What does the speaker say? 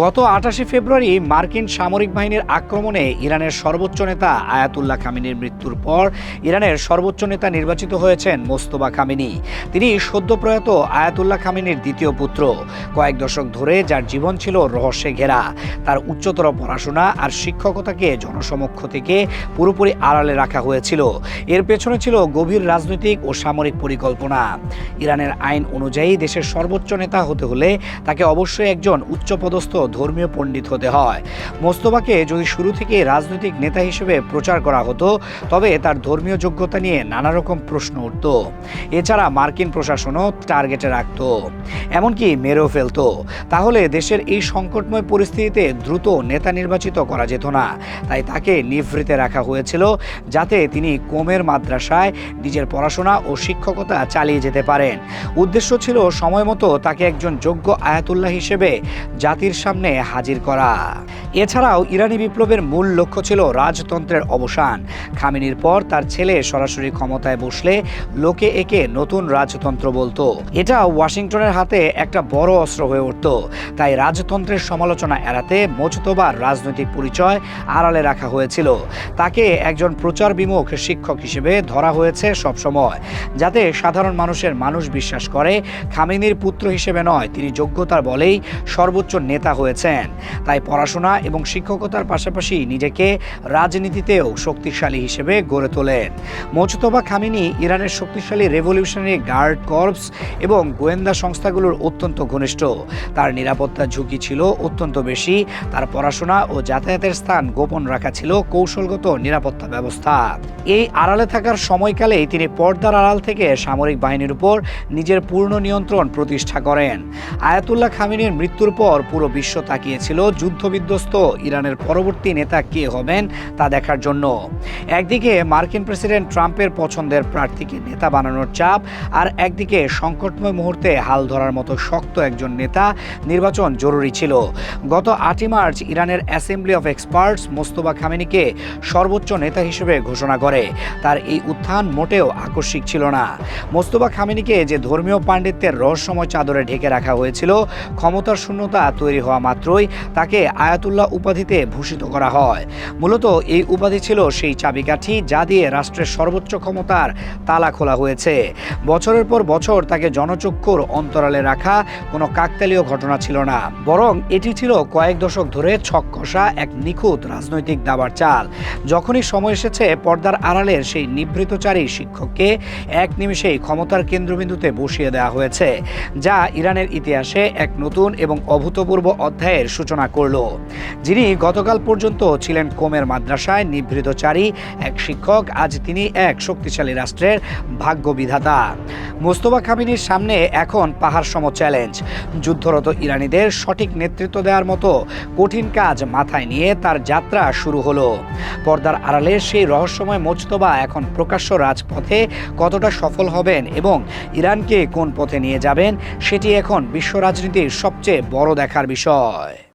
গত ২৮ ফেব্রুয়ারি মার্কিন সামরিক বাহিনীর আক্রমণে ইরানের সর্বোচ্চ নেতা আয়াতুল্লাহ খামেনির মৃত্যুর পর ইরানের সর্বোচ্চ নেতা নির্বাচিত হয়েছেন মোস্তফা খামেনি। তিনি সদ্যপ্রয়াত আয়াতুল্লাহ খামেনির দ্বিতীয় পুত্র। কয়েক দশক ধরে যার জীবন ছিল রহস্যে ঘেরা, তার উচ্চতর পড়াশোনা আর শিক্ষকতাকে জনসমক্ষ থেকে পুরোপুরি আড়ালে রাখা হয়েছিল। এর পেছনে ছিল গভীর রাজনৈতিক ও সামরিক পরিকল্পনা। ইরানের আইন অনুযায়ী দেশের সর্বোচ্চ নেতা হতে হলে তাকে অবশ্যই একজন উচ্চপদস্থ ধর্মীয় পণ্ডিত হতে হয়। মোস্তফাকে যদি শুরু থেকে রাজনৈতিক নেতা হিসেবে প্রচার করা হতো, তবে তার ধর্মীয় যোগ্যতা নিয়ে নানা রকম প্রশ্ন উঠত। এছাড়া মার্কিন প্রশাসনও টার্গেটে রাখত, এমনকি মেরেও ফেলত। তাহলে দেশের এই সংকটময় পরিস্থিতিতে দ্রুত নেতা নির্বাচিত করা যেত না। তাই তাকে নিভৃতে রাখা হয়েছিল, যাতে তিনি কোমের মাদ্রাসায় নিজের পড়াশোনা ও শিক্ষকতা চালিয়ে যেতে পারেন। উদ্দেশ্য ছিল সময় মতো তাকে একজন যোগ্য আয়াতুল্লাহ হিসেবে জাতির সামনে হাজির করা। এছাড়াও ইরানি বিপ্লবের মূল লক্ষ্য ছিল রাজতন্ত্রের অবসান। খামেনির পর তার ছেলে সরাসরি ক্ষমতায় বসলে লোকে একে নতুন রাজতন্ত্র বলতো। এটা ওয়াশিংটনের হাতে একটা বড় অস্ত্র হয়ে উঠত। তাই রাজতন্ত্রের সমালোচনা এড়াতে মোজতবার রাজনৈতিক পরিচয় আড়ালে রাখা হয়েছিল। তাকে একজন প্রচার বিমুখ শিক্ষক হিসেবে ধরা হয়েছে সবসময়, যাতে সাধারণ মানুষ বিশ্বাস করে খামেনির পুত্র হিসেবে নয়, তিনি যোগ্যতার বলেই সর্বোচ্চ নেতা হয়েছেন। তাই পড়াশোনা এবং শিক্ষকতার পাশাপাশি নিজেকে রাজনীতিতেও শক্তিশালী হিসেবে গড়ে তোলেন। মোজতবা খামেনি ইরানের শক্তিশালী রেভলিউশনারি গার্ড কর্পস এবং গোয়েন্দা সংস্থাগুলোর অত্যন্ত ঘনিষ্ঠ। তার নিরাপত্তার ঝুঁকি ছিল অত্যন্ত বেশি। তার পড়াশোনা ও যাতায়াতের স্থান গোপন রাখা ছিল কৌশলগত নিরাপত্তা ব্যবস্থা। এই আড়ালে থাকার সময়কালেই তিনি পর্দার আড়াল থেকে সামরিক বাহিনীর উপর নিজের পূর্ণ নিয়ন্ত্রণ প্রতিষ্ঠা করেন। আয়াতুল্লাহ খামেনির মৃত্যুর পর পুরো বিশ্ব তাকিয়েছিল যুদ্ধবিধ্বস্ত ইরানের পরবর্তী নেতা কে হবেন তা দেখার জন্য। একদিকে মার্কিন প্রেসিডেন্ট ট্রাম্পের পছন্দের প্রার্থীকে নেতা বানানোর চাপ, আর একদিকে সংকটময় মুহূর্তে হাল ধরার মতো শক্ত একজন নেতা নির্বাচন জরুরি ছিল। গত ৮ই মার্চ ইরানের অ্যাসেম্বলি অফ এক্সপার্টস মোস্তফা খামেনিকে সর্বোচ্চ নেতা হিসেবে ঘোষণা করে। তার এই উত্থান মোটেও আকস্মিক ছিল না। মোস্তফা খামেনিকে যে ধর্মীয় পাণ্ডিত্যের রহস্যময় চাদরে ঢেকে রাখা হয়েছিল, ক্ষমতার শূন্যতা তৈরি হওয়া মাত্রই তাকে আয়াতুল্লাহ উপাধিতে ভূষিত করা হয়। মূলত এই উপাধি ছিল সেই চাবিকাঠি যা দিয়ে রাষ্ট্রের সর্বোচ্চ ক্ষমতার তালা খোলা হয়েছে। বছরের পর বছর তাকে জনচক্ষুর অন্তরালে রাখা কোনো কাকতালীয় ঘটনা ছিল না, বরং এটি ছিল কয়েক দশক ধরে ছক কষা এক নিখুঁত রাজনৈতিক দাবার চাল। যখনই সময় এসেছে পর্দার আড়ালের সেই নিভৃতচারী শিক্ষককে এক নিমিষেই ক্ষমতার কেন্দ্রবিন্দুতে বসিয়ে দেওয়া হয়েছে, যা ইরানের ইতিহাসে এক নতুন এবং অভূতপূর্ব অধ্যায়ের সূচনা করল। যিনি গতকাল পর্যন্ত ছিলেন কোমের মাদ্রাসায় নিভৃতচারী এক শিক্ষক, আজ তিনি এক শক্তিশালী রাষ্ট্রের ভাগ্য বিধাতা। মোস্তফা খামেনির সামনে এখন পাহাড় সম চ্যালেঞ্জ। যুদ্ধরত ইরানিদের সঠিক নেতৃত্ব দেওয়ার মতো কঠিন কাজ মাথায় নিয়ে তার যাত্রা শুরু হলো। পর্দার আড়ালে সেই রহস্যময় মোজতবা এখন প্রকাশ্য রাজপথে কতটা সফল হবেন এবং ইরানকে কোন পথে নিয়ে যাবেন, সেটি এখন বিশ্ব রাজনীতির সবচেয়ে বড় দেখার বিষয়।